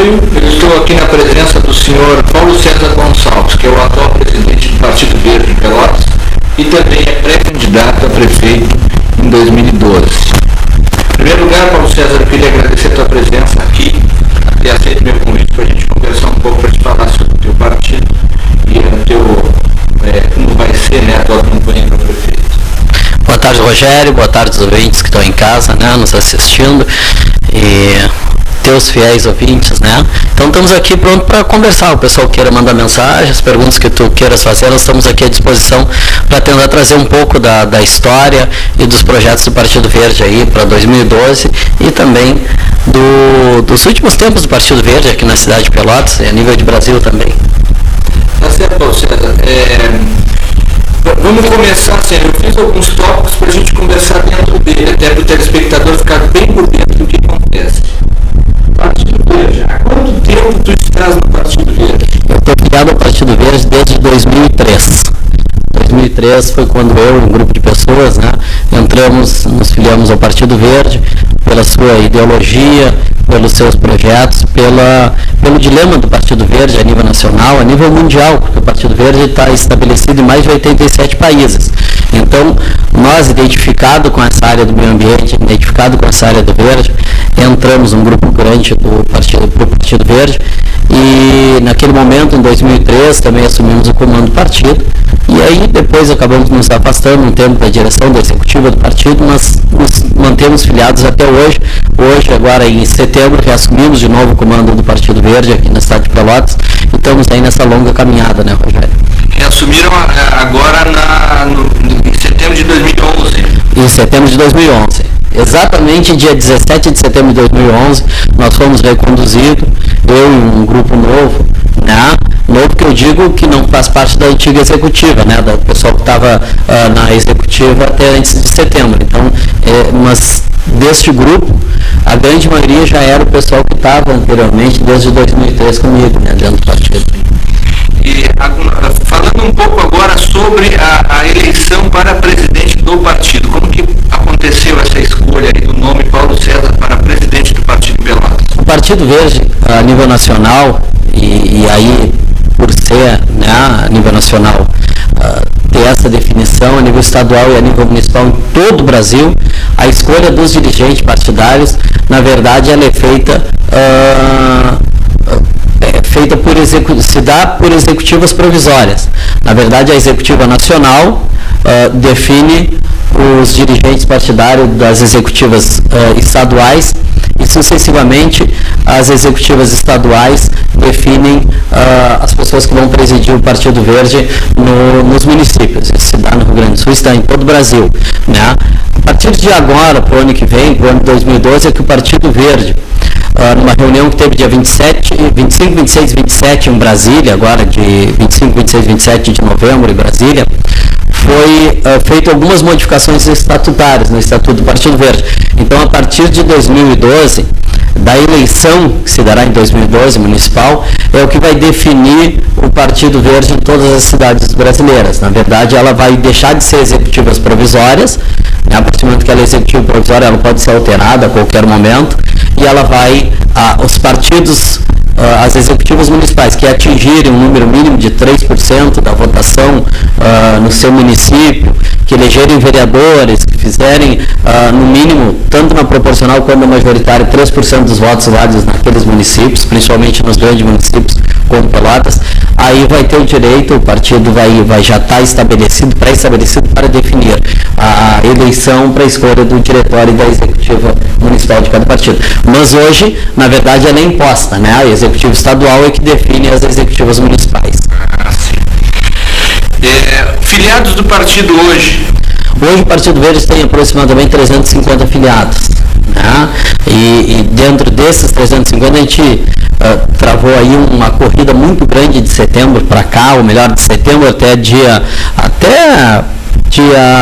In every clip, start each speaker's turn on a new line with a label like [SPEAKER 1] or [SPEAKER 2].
[SPEAKER 1] apoio, eu estou aqui na presença do senhor Paulo César Gonçalves, que é o atual presidente do Partido Verde de Pelotas e também é pré-candidato a prefeito em 2012. Em primeiro lugar, Paulo César, eu queria agradecer a tua presença aqui, ter aceito meu convite para a gente conversar um pouco, para te falar sobre o teu partido e como vai ser, né, a tua campanha para prefeito.
[SPEAKER 2] Boa tarde, Rogério, boa tarde aos ouvintes que estão em casa, né, nos assistindo, e teus fiéis ouvintes, né. Então estamos aqui pronto para conversar. O pessoal queira mandar mensagens, perguntas que tu queiras fazer, nós estamos aqui à disposição para tentar trazer um pouco da história e dos projetos do Partido Verde aí para 2012 e também dos últimos tempos do Partido Verde aqui na cidade de Pelotas e a nível de Brasil também.
[SPEAKER 1] Tá certo, Paulo César. Vamos começar assim, eu fiz alguns tópicos para a gente conversar dentro dele, até para o telespectador ficar bem por dentro do que acontece. Partido Verde, há quanto tempo tu estás no Partido Verde?
[SPEAKER 2] Eu estou filiado ao Partido Verde desde 2003. 2003 foi quando eu e um grupo de pessoas, né, nos filiamos ao Partido Verde, pela sua ideologia, pelos seus projetos, pelo dilema do Partido Verde a nível nacional, a nível mundial, porque o Partido Verde está estabelecido em mais de 87 países. Então, nós, identificado com essa área do meio ambiente, identificado com essa área do verde, entramos num grupo grande do Partido Verde e, naquele momento, em 2003, também assumimos o comando do partido e aí depois acabamos nos afastando um tempo da direção da executiva do partido, mas nos mantemos filiados até hoje. Hoje, agora em setembro, reassumimos de novo o comando do Partido Verde aqui na cidade de Pelotas e estamos aí nessa longa caminhada, né, Rogério?
[SPEAKER 1] Reassumiram agora em setembro de 2011.
[SPEAKER 2] Em setembro de 2011. Exatamente dia 17 de setembro de 2011, nós fomos reconduzidos, eu e um grupo novo, né? Novo que eu digo que não faz parte da antiga executiva, né? Do pessoal que estava na executiva até antes de setembro. Então, mas deste grupo, a grande maioria já era o pessoal que estava anteriormente, desde 2003 comigo, né? Dentro do partido.
[SPEAKER 1] E falando um pouco agora sobre a eleição para presidente do partido, como que aconteceu essa escolha aí do nome Paulo César para presidente do Partido Pelotas?
[SPEAKER 2] O Partido Verde, a nível nacional, e aí por ser, né, a nível nacional, ter essa definição a nível estadual e a nível municipal em todo o Brasil, a escolha dos dirigentes partidários, na verdade, ela é feita se dá por executivas provisórias. Na verdade, a executiva nacional define os dirigentes partidários das executivas estaduais e, sucessivamente, as executivas estaduais definem as pessoas que vão presidir o Partido Verde nos municípios. Isso se dá no Rio Grande do Sul, está em todo o Brasil, né? A partir de agora, para o ano que vem, para o ano de 2012, é que o Partido Verde, numa reunião que teve dia 25, 26 e 27 em Brasília, agora de 25, 26 e 27 de novembro em Brasília, foi feito algumas modificações estatutárias no Estatuto do Partido Verde. Então, a partir de 2012, da eleição que se dará em 2012, municipal, é o que vai definir o Partido Verde em todas as cidades brasileiras. Na verdade, ela vai deixar de ser executivas provisórias, né? A partir do momento que ela é executiva provisória, ela pode ser alterada a qualquer momento, e ela vai, os partidos, as executivas municipais que atingirem um número mínimo de 3% da votação no seu município, que elegerem vereadores, que fizerem, no mínimo, tanto na proporcional quanto na majoritária, 3% dos votos válidos naqueles municípios, principalmente nos grandes municípios como Pelotas, aí vai ter o direito, o partido vai já estar estabelecido, pré-estabelecido para definir a eleição para a escolha do diretório e da executiva municipal de cada partido. Mas hoje, na verdade, ela é imposta, né? A executiva estadual é que define as executivas municipais.
[SPEAKER 1] Sim. Filiados do partido hoje?
[SPEAKER 2] Hoje o Partido Verde tem aproximadamente 350 filiados, né? E dentro desses 350 a gente travou aí uma corrida muito grande de setembro para cá, ou melhor, de setembro até dia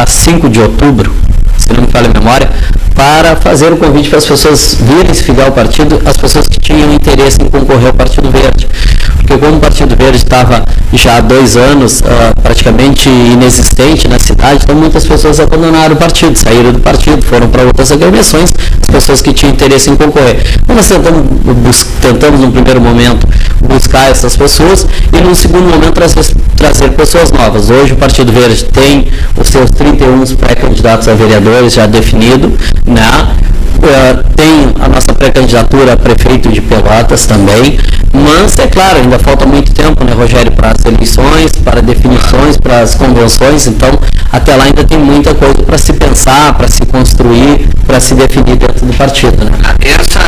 [SPEAKER 2] 5 de outubro, se não me falha a memória, para fazer o convite para as pessoas virem se filiar ao partido, as pessoas que tinham interesse em concorrer ao Partido Verde. Porque porque como o Partido Verde estava já há 2 anos praticamente inexistente na cidade, então muitas pessoas abandonaram o partido, saíram do partido, foram para outras agremiações, as pessoas que tinham interesse em concorrer. Então nós tentamos no primeiro momento buscar essas pessoas e no segundo momento trazer pessoas novas. Hoje o Partido Verde tem os seus 31 pré-candidatos a vereadores já definido, né? Tem a nossa pré-candidatura a prefeito de Pelotas também, mas é claro, ainda falta muito tempo, né, Rogério, para as eleições, para definições, para as convenções, então até lá ainda tem muita coisa para se pensar, para se construir, para se definir dentro do partido, né?
[SPEAKER 1] Essa